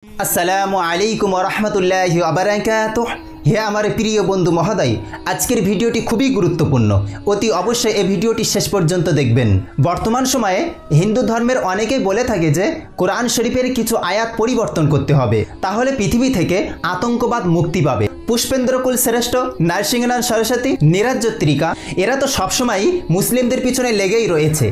আসসালামু আলাইকুম রহমতুল্লাহি ওয়াবারাকাতুহ। হে আমার প্রিয় বন্ধু মহোদয়, আজকের ভিডিওটি খুবই গুরুত্বপূর্ণ। অতি অবশ্যই এই ভিডিওটি শেষ পর্যন্ত দেখবেন। বর্তমান সময়ে হিন্দু ধর্মের অনেকেই বলে থাকে যে কোরআন শরীফের কিছু আয়াত পরিবর্তন করতে হবে, তাহলে পৃথিবী থেকে আতঙ্কবাদ মুক্তি পাবে। পুষ্পেন্দ্রকুল শ্রেষ্ঠ, নরসিংহনাথ সরস্বতী, নীরাজ জ্যোত্রিকা এরা তো সবসময়ই মুসলিমদের পিছনে লেগেই রয়েছে।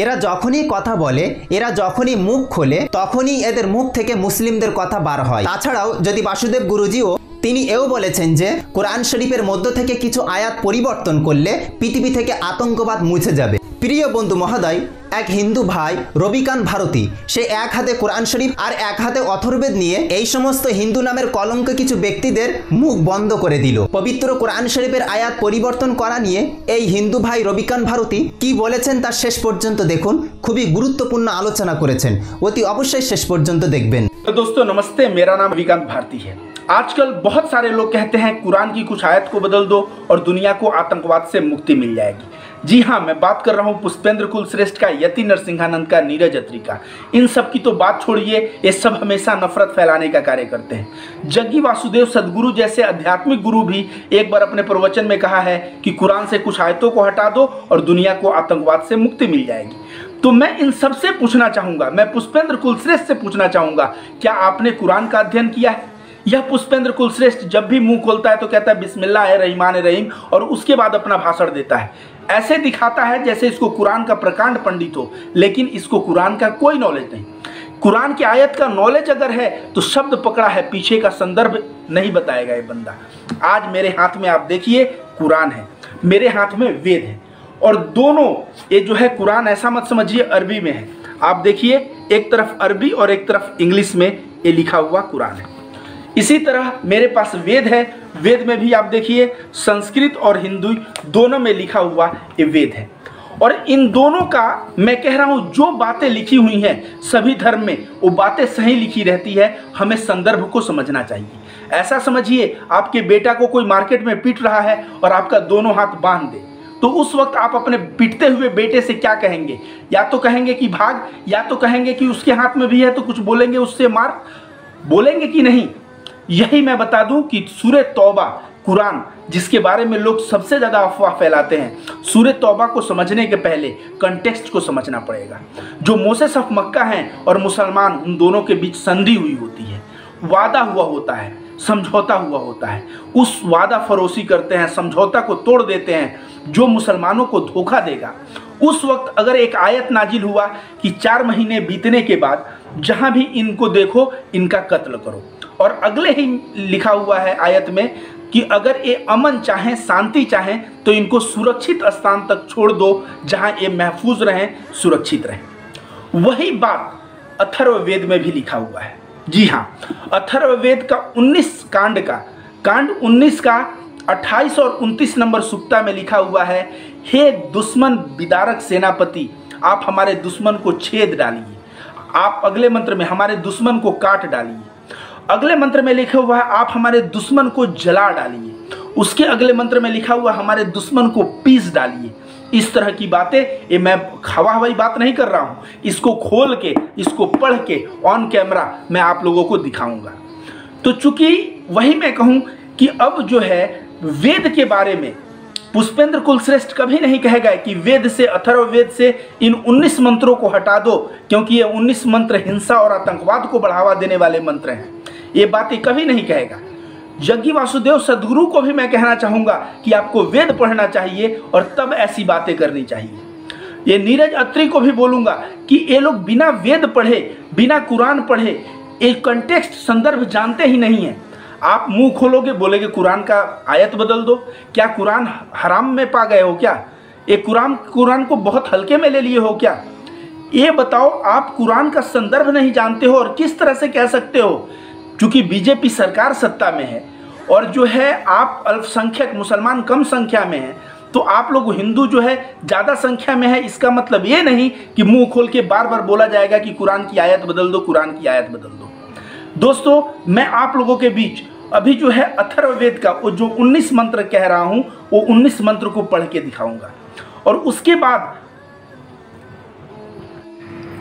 এরা যখনই কথা বলে, এরা যখনই মুখ খোলে, তখনই এদের মুখ থেকে মুসলিমদের কথা বার হয়। তাছাড়াও যদি বাসুদেব গুরুজিও তিনি এও বলেছেন যে কোরআন শরীফের মধ্য থেকে কিছু আয়াত পরিবর্তন করলে পৃথিবী থেকে আতঙ্কবাদ মুছে যাবে। প্রিয় বন্ধু মহোদয়, এক হিন্দু ভাই রবিকান্ত ভারতী, সে এক হাতে কোরআন শরীফ আর এক হাতে অথর্ববেদ নিয়ে এই সমস্ত হিন্দু নামের কলঙ্ক কিছু ব্যক্তিদের মুখ বন্ধ করে দিল। পবিত্র কোরআন শরীফের আয়াত পরিবর্তন করা নিয়ে এই হিন্দু ভাই রবিকান্ত ভারতী কি বলেছেন তার শেষ পর্যন্ত দেখুন। খুবই গুরুত্বপূর্ণ আলোচনা করেছেন, অতি অবশ্যই শেষ পর্যন্ত দেখবেন। तो दोस्तों नमस्ते, मेरा नाम रविकांत भारती है। आजकल बहुत सारे लोग कहते हैं कुरान की कुछ आयत को बदल दो और दुनिया को आतंकवाद से मुक्ति मिल जाएगी। जी हाँ, मैं बात कर रहा हूँ पुष्पेंद्र कुल श्रेष्ठ का, यति नरसिंहानंद का, नीरज ज्योत्रिका का। इन सब की तो बात छोड़िए, ये सब हमेशा नफरत फैलाने का कार्य करते हैं। जग्गी वासुदेव सदगुरु जैसे आध्यात्मिक गुरु भी एक बार अपने प्रवचन में कहा है कि कुरान से कुछ आयतों को हटा दो और दुनिया को आतंकवाद से मुक्ति मिल जाएगी। तो मैं इन सब से पूछना चाहूंगा, मैं पुष्पेंद्र कुलश्रेष्ठ से पूछना चाहूंगा, क्या आपने कुरान का अध्ययन किया है? यह पुष्पेंद्र कुलश्रेष्ठ जब भी मुंह खोलता है तो कहता है बिस्मिल्लाहिर्रहमानिर्रहीम और उसके बाद अपना भाषण देता है। ऐसे दिखाता है जैसे इसको कुरान का प्रकांड पंडित हो, लेकिन इसको कुरान का कोई नॉलेज नहीं। कुरान की आयत का नॉलेज अगर है तो शब्द पकड़ा है, पीछे का संदर्भ नहीं बताएगा ये बंदा। आज मेरे हाथ में आप देखिए कुरान है, मेरे हाथ में वेद है, और दोनों ये जो है कुरान ऐसा मत समझिए अरबी में है। आप देखिए एक तरफ अरबी और एक तरफ इंग्लिश में ये लिखा हुआ कुरान है। इसी तरह मेरे पास वेद है, वेद में भी आप देखिए संस्कृत और हिंदी दोनों में लिखा हुआ ये वेद है। और इन दोनों का मैं कह रहा हूँ जो बातें लिखी हुई हैं सभी धर्म में वो बातें सही लिखी रहती है, हमें संदर्भ को समझना चाहिए। ऐसा समझिए आपके बेटा को कोई मार्केट में पीट रहा है और आपका दोनों हाथ बांध दे, तो उस वक्त आप अपने पीटते हुए बेटे से क्या कहेंगे? या तो कहेंगे कि भाग, या तो कहेंगे कि उसके हाथ में भी है तो कुछ बोलेंगे उससे मार, बोलेंगे कि नहीं? यही मैं बता दूं कि सूरह तौबा कुरान जिसके बारे में लोग सबसे ज़्यादा अफवाह फैलाते हैं, सूरह तौबा को समझने के पहले कंटेक्स्ट को समझना पड़ेगा। जो मोसेस ऑफ मक्का हैं और मुसलमान, उन दोनों के बीच संधि हुई होती है, वादा हुआ होता है, समझौता हुआ होता है। उस वादा फरोशी करते हैं, समझौता को तोड़ देते हैं। जो मुसलमानों को धोखा देगा, उस वक्त अगर एक आयत नाजिल हुआ कि 4 महीने बीतने के बाद जहां भी इनको देखो इनका कत्ल करो, और अगले ही लिखा हुआ है आयत में कि अगर ये अमन चाहें, शांति चाहें तो इनको सुरक्षित स्थान तक छोड़ दो जहां ये महफूज रहें, सुरक्षित रहें। वही बात अथर्ववेद में भी लिखा हुआ है। जी हाँ, अथर्ववेद का 19 कांड का कांड 19 का 28 और 29 नंबर सुक्ता में लिखा हुआ है, हे दुश्मन विदारक सेनापति, आप हमारे दुश्मन को छेद डालिए। आप अगले मंत्र में हमारे दुश्मन को काट डालिए। अगले मंत्र में लिखा हुआ है आप हमारे दुश्मन को जला डालिए। उसके अगले मंत्र में लिखा हुआ हमारे दुश्मन को पीस डालिए। इस तरह की बातें, ये मैं हवा हवाई बात नहीं कर रहा हूँ, इसको खोल के, इसको पढ़ के ऑन कैमरा मैं आप लोगों को दिखाऊंगा। तो चूंकि वही मैं कहूँ कि अब जो है वेद के बारे में पुष्पेंद्र कुलश्रेष्ठ कभी नहीं कहेगा कि वेद से, अथर्ववेद से इन 19 मंत्रों को हटा दो, क्योंकि ये 19 मंत्र हिंसा और आतंकवाद को बढ़ावा देने वाले मंत्र हैं। ये बातें कभी नहीं कहेगा। जग्गी वासुदेव सदगुरु को भी मैं कहना चाहूँगा कि आपको वेद पढ़ना चाहिए और तब ऐसी बातें करनी चाहिए। ये नीरज अत्री को भी बोलूँगा कि ये लोग बिना वेद पढ़े, बिना कुरान पढ़े, एक कंटेक्स्ट संदर्भ जानते ही नहीं है। आप मुंह खोलोगे बोलेगे कुरान का आयत बदल दो। क्या कुरान हराम में पा गए हो क्या? ये कुरान को बहुत हल्के में ले लिए हो क्या? ये बताओ, आप कुरान का संदर्भ नहीं जानते हो और किस तरह से कह सकते हो? चूंकि बीजेपी सरकार सत्ता में है और जो है आप अल्पसंख्यक मुसलमान कम संख्या में हैं, तो आप लोग हिंदू जो है ज़्यादा संख्या में है। इसका मतलब ये नहीं कि मुंह खोल के बार बार बोला जाएगा कि कुरान की आयत बदल दो, कुरान की आयत बदल दो। दोस्तों, मैं आप लोगों के बीच अभी जो है अथर्ववेद का वो जो 19 मंत्र कह रहा हूँ, वो 19 मंत्र को पढ़ के दिखाऊंगा। और उसके बाद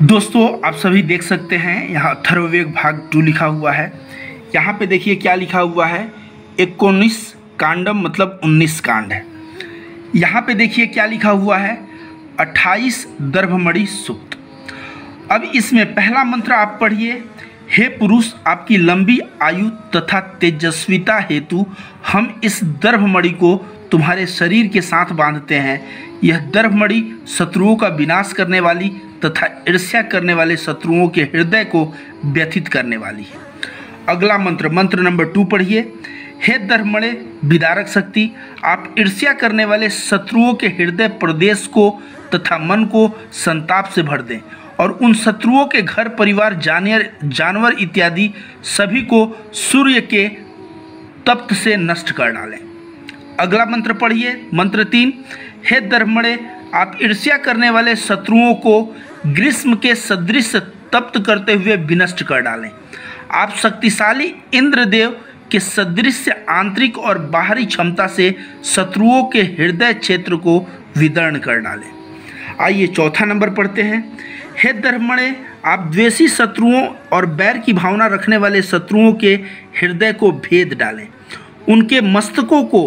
दोस्तों आप सभी देख सकते हैं यहाँ अथर्ववेद भाग 2 लिखा हुआ है। यहाँ पे देखिए क्या लिखा हुआ है, 19 कांडम मतलब 19 कांड है। यहाँ पे देखिए क्या लिखा हुआ है, 28 दर्भमणि सूक्त। अब इसमें पहला मंत्र आप पढ़िए, हे पुरुष आपकी लंबी आयु तथा तेजस्विता हेतु हम इस दर्भमणि को तुम्हारे शरीर के साथ बांधते हैं। यह दर्भमणि शत्रुओं का विनाश करने वाली तथा ईर्ष्या करने वाले शत्रुओं के हृदय को व्यथित करने वाली है। अगला मंत्र, मंत्र नंबर 2 पढ़िए, हे दर्भमणि विदारक शक्ति, आप ईर्ष्या करने वाले शत्रुओं के हृदय प्रदेश को तथा मन को संताप से भर दें और उन शत्रुओं के घर परिवार जानवर इत्यादि सभी को सूर्य के तप्त से नष्ट कर डालें। अगला मंत्र पढ़िए, मंत्र 3, हे दर्भमणि आप ईर्ष्या करने वाले शत्रुओं को ग्रीष्म के सदृश तप्त करते हुए विनष्ट कर डालें। आप शक्तिशाली इंद्रदेव के सदृश आंतरिक और बाहरी क्षमता से शत्रुओं के हृदय क्षेत्र को विदर्ण कर डालें। आइए चौथा नंबर पढ़ते हैं, हे दर्भमणि आप द्वेषी शत्रुओं और बैर की भावना रखने वाले शत्रुओं के हृदय को भेद डालें। उनके मस्तकों को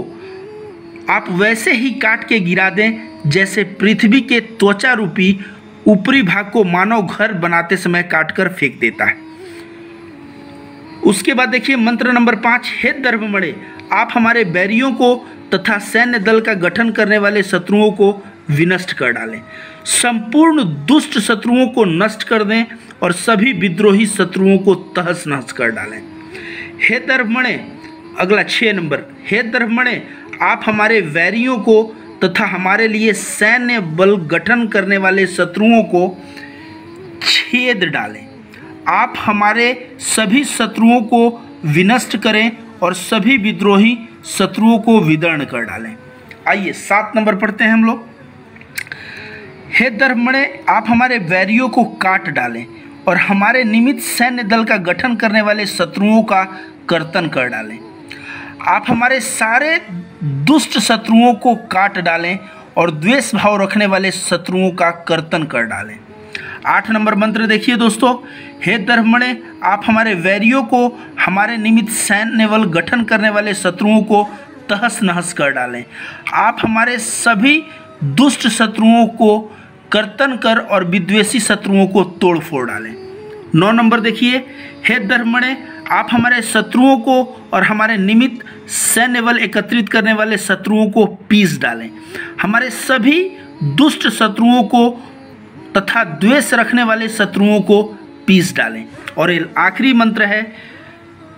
आप वैसे ही काट के गिरा दें जैसे पृथ्वी के त्वचा रूपी ऊपरी भाग को मानव घर बनाते समय काटकर फेंक देता है। उसके बाद देखिए मंत्र नंबर 5, हे दर्भमणि आप हमारे बैरियों को तथा सैन्य दल का गठन करने वाले शत्रुओं को विनष्ट कर डालें। संपूर्ण दुष्ट शत्रुओं को नष्ट कर दें और सभी विद्रोही शत्रुओं को तहस नहस कर डालें। हे दर्भमणि, अगला 6 नंबर, हे दर्भमणि आप हमारे वैरियों को तथा हमारे लिए सैन्य बल गठन करने वाले शत्रुओं को छेद डालें। आप हमारे सभी शत्रुओं को विनष्ट करें और सभी विद्रोही शत्रुओं को विदर्ण कर डालें। आइए 7 नंबर पढ़ते हैं हम लोग, हे दर्भमणि आप हमारे वैरियों को काट डालें और हमारे निमित्त सैन्य दल का गठन करने वाले शत्रुओं का कर्तन कर डालें। आप हमारे सारे दुष्ट शत्रुओं को काट डालें और द्वेष भाव रखने वाले शत्रुओं का कर्तन कर डालें। 8 नंबर मंत्र देखिए दोस्तों, हे दर्भमणि आप हमारे वैरियों को हमारे निमित्त सैन्य बल गठन करने वाले शत्रुओं को तहस नहस कर डालें। आप हमारे सभी दुष्ट शत्रुओं को कर्तन कर और विद्वेषी शत्रुओं को तोड़ फोड़ डालें। 9 नंबर देखिए, हे दर्भमणि आप हमारे शत्रुओं को और हमारे निमित्त सैन्य बल एकत्रित करने वाले शत्रुओं को पीस डालें। हमारे सभी दुष्ट शत्रुओं को तथा द्वेष रखने वाले शत्रुओं को पीस डालें। और ये आखिरी मंत्र है,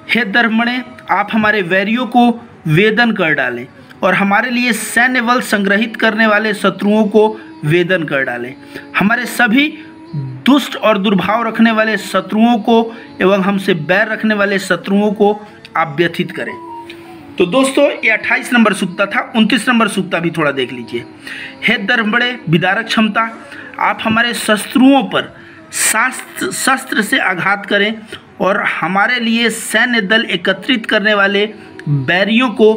हे दर्भमणि आप हमारे वैरियों को वेदन कर डालें और हमारे लिए सैन्य बल संग्रहित करने वाले शत्रुओं को वेदन कर डालें। हमारे सभी दुष्ट और दुर्भाव रखने वाले शत्रुओं को एवं हमसे बैर रखने वाले शत्रुओं को आप व्यथित करें। तो दोस्तों ये 28 नंबर सूक्ता था। 29 नंबर सूक्ता भी थोड़ा देख लीजिए, हे दर्भमणि विदारक क्षमता आप हमारे शत्रुओं पर शस्त्र से आघात करें और हमारे लिए सैन्य दल एकत्रित करने वाले बैरियों को,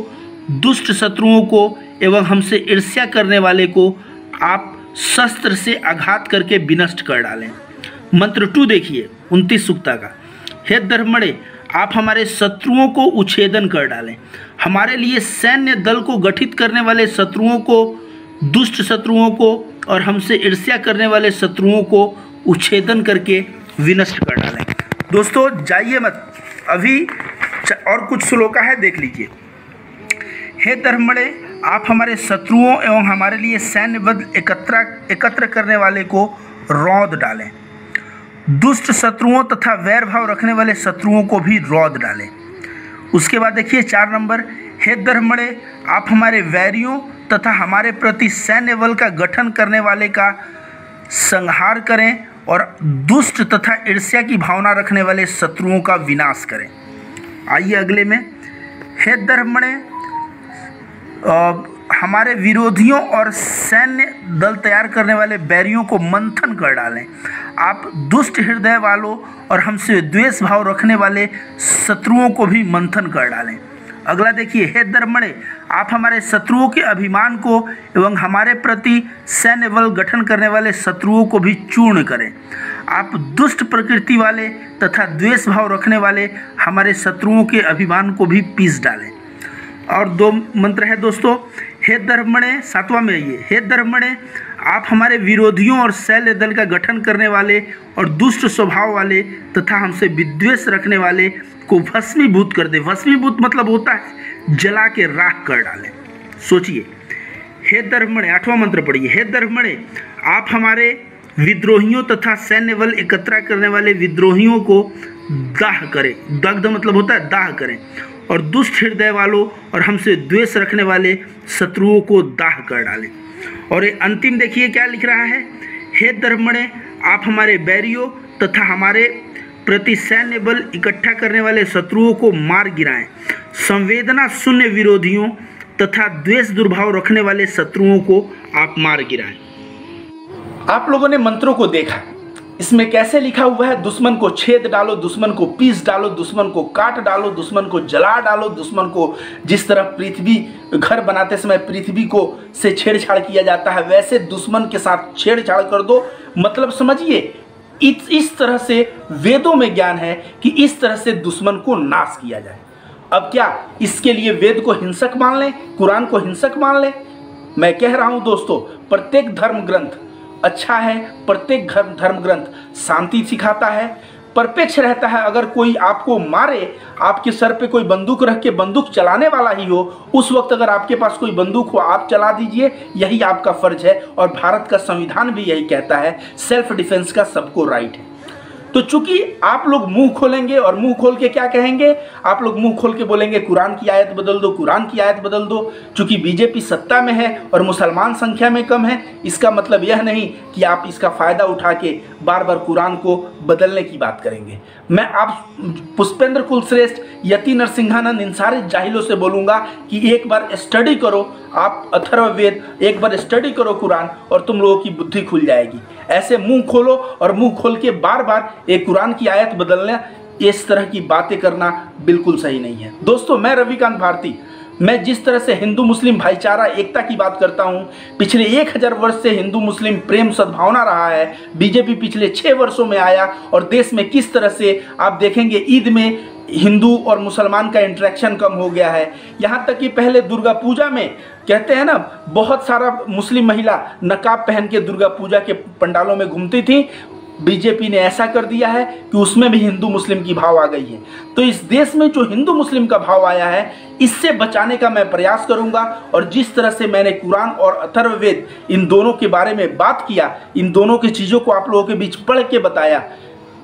दुष्ट शत्रुओं को एवं हमसे ईर्ष्या करने वाले को आप शस्त्र से आघात करके विनष्ट कर डालें। मंत्र 2 देखिए 29 सूक्ता का, हे दर्भमणि आप हमारे शत्रुओं को उच्छेदन कर डालें। हमारे लिए सैन्य दल को गठित करने वाले शत्रुओं को, दुष्ट शत्रुओं को और हमसे ईर्ष्या करने वाले शत्रुओं को उच्छेदन करके विनष्ट कर डालें। दोस्तों जाइए मत, अभी और कुछ श्लोका है देख लीजिए। हे दर्भमणि आप हमारे शत्रुओं एवं हमारे लिए सैन्य बल एकत्र करने वाले को रौंद डालें। दुष्ट शत्रुओं तथा वैर भाव रखने वाले शत्रुओं को भी रौंद डालें। उसके बाद देखिए 4 नंबर, हे दर्भमणि आप हमारे वैरियों तथा हमारे प्रति सैन्य बल का गठन करने वाले का संहार करें और दुष्ट तथा ईर्ष्या की भावना रखने वाले शत्रुओं का विनाश करें। आइए अगले में, हे दर्भमणि हमारे विरोधियों और सैन्य दल तैयार करने वाले बैरियों को मंथन कर डालें। आप दुष्ट हृदय वालों और हमसे द्वेष भाव रखने वाले शत्रुओं को भी मंथन कर डालें। अगला देखिए, हे दर्भमणि आप हमारे शत्रुओं के अभिमान को एवं हमारे प्रति सैन्य बल गठन करने वाले शत्रुओं को भी चूर्ण करें। आप दुष्ट प्रकृति वाले तथा द्वेष भाव रखने वाले हमारे शत्रुओं के अभिमान को भी पीस डालें। और 2 मंत्र है दोस्तों, हे धर्मणे, 7वां में ये, हे धर्मणे, आप हमारे विरोधियों और शैल्य दल का गठन करने वाले और दुष्ट स्वभाव वाले तथा हमसे विद्वेष रखने वाले को भस्मीभूत कर दे। भस्मीभूत मतलब होता है जला के राख कर डालें। सोचिए, हे धर्मणे, 8वां मंत्र पढ़िए, हे धर्मणे, आप हमारे विद्रोहियों तथा सैन्य बल एकत्र करने वाले विद्रोहियों को दाह करें। दग्ध मतलब होता है दाह करें। और दुष्ट हृदय वालों और हमसे द्वेष रखने वाले शत्रुओं को दाह कर डालें। और ये अंतिम देखिए क्या लिख रहा है, हे धर्मणे, आप हमारे बैरियों तथा हमारे प्रति सैन्य बल इकट्ठा करने वाले शत्रुओं को मार गिराएं। संवेदना शून्य विरोधियों तथा द्वेष दुर्भाव रखने वाले शत्रुओं को आप मार गिराएं। आप लोगों ने मंत्रों को देखा, इसमें कैसे लिखा हुआ है, दुश्मन को छेद डालो, दुश्मन को पीस डालो, दुश्मन को काट डालो, दुश्मन को जला डालो, दुश्मन को जिस तरह पृथ्वी घर बनाते समय पृथ्वी को से छेड़छाड़ किया जाता है वैसे दुश्मन के साथ छेड़छाड़ कर दो। मतलब समझिए, इस तरह से वेदों में ज्ञान है कि इस तरह से दुश्मन को नाश किया जाए। अब क्या इसके लिए वेद को हिंसक मान लें, कुरान को हिंसक मान लें? मैं कह रहा हूं दोस्तों, प्रत्येक धर्म ग्रंथ अच्छा है, प्रत्येक धर्म ग्रंथ शांति सिखाता है, परपेक्ष रहता है। अगर कोई आपको मारे, आपके सर पे कोई बंदूक रख के बंदूक चलाने वाला ही हो, उस वक्त अगर आपके पास कोई बंदूक हो आप चला दीजिए, यही आपका फर्ज है। और भारत का संविधान भी यही कहता है, सेल्फ डिफेंस का सबको राइट है। तो चूंकि आप लोग मुंह खोलेंगे और मुंह खोल के क्या कहेंगे, आप लोग मुंह खोल के बोलेंगे कुरान की आयत बदल दो, कुरान की आयत बदल दो। चूंकि बीजेपी सत्ता में है और मुसलमान संख्या में कम है, इसका मतलब यह नहीं कि आप इसका फ़ायदा उठा के बार बार कुरान को बदलने की बात करेंगे। मैं आप पुष्पेंद्र कुलश्रेष्ठ, यति नरसिंहानंद, इन सारे जाहिलों से बोलूँगा कि एक बार स्टडी करो आप अथर्ववेद, एक बार स्टडी करो कुरान और तुम लोगों की बुद्धि खुल जाएगी। ऐसे मुंह खोलो और मुंह खोल के बार बार एक कुरान की आयत बदलना, इस तरह की बातें करना बिल्कुल सही नहीं है। दोस्तों, मैं रविकांत भारती, मैं जिस तरह से हिंदू मुस्लिम भाईचारा एकता की बात करता हूं, पिछले 1000 वर्ष से हिंदू मुस्लिम प्रेम सद्भावना रहा है। बीजेपी पिछले 6 वर्षों में आया और देश में किस तरह से आप देखेंगे ईद में हिंदू और मुसलमान का इंटरेक्शन कम हो गया है। यहाँ तक कि पहले दुर्गा पूजा में कहते हैं ना, बहुत सारा मुस्लिम महिला नकाब पहन के दुर्गा पूजा के पंडालों में घूमती थी। बीजेपी ने ऐसा कर दिया है कि उसमें भी हिंदू मुस्लिम की भाव आ गई है। तो इस देश में जो हिंदू मुस्लिम का भाव आया है, इससे बचाने का मैं प्रयास करूंगा। और जिस तरह से मैंने कुरान और अथर्ववेद इन दोनों के बारे में बात किया, इन दोनों की चीज़ों को आप लोगों के बीच पढ़ के बताया,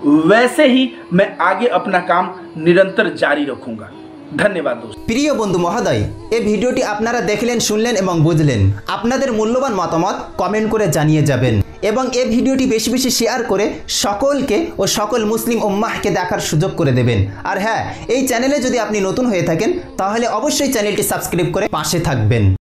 वैसे ही मैं आगे अपना काम निरंतर जारी रखूंगा। धन्यवाद दोस्तों। প্রিয় বন্ধু মহোদয়, এই ভিডিওটি আপনারা দেখলেন, শুনলেন এবং বুঝলেন। আপনাদের মূল্যবান মতামত কমেন্ট করে জানিয়ে যাবেন এবং এই ভিডিওটি বেশি বেশি শেয়ার করে সকলকে ও সকল মুসলিম উম্মাহকে দেখার সুযোগ করে দেবেন। আর হ্যাঁ, এই চ্যানেলে যদি আপনি নতুন হয়ে থাকেন তাহলে অবশ্যই চ্যানেলটি সাবস্ক্রাইব করে পাশে থাকবেন।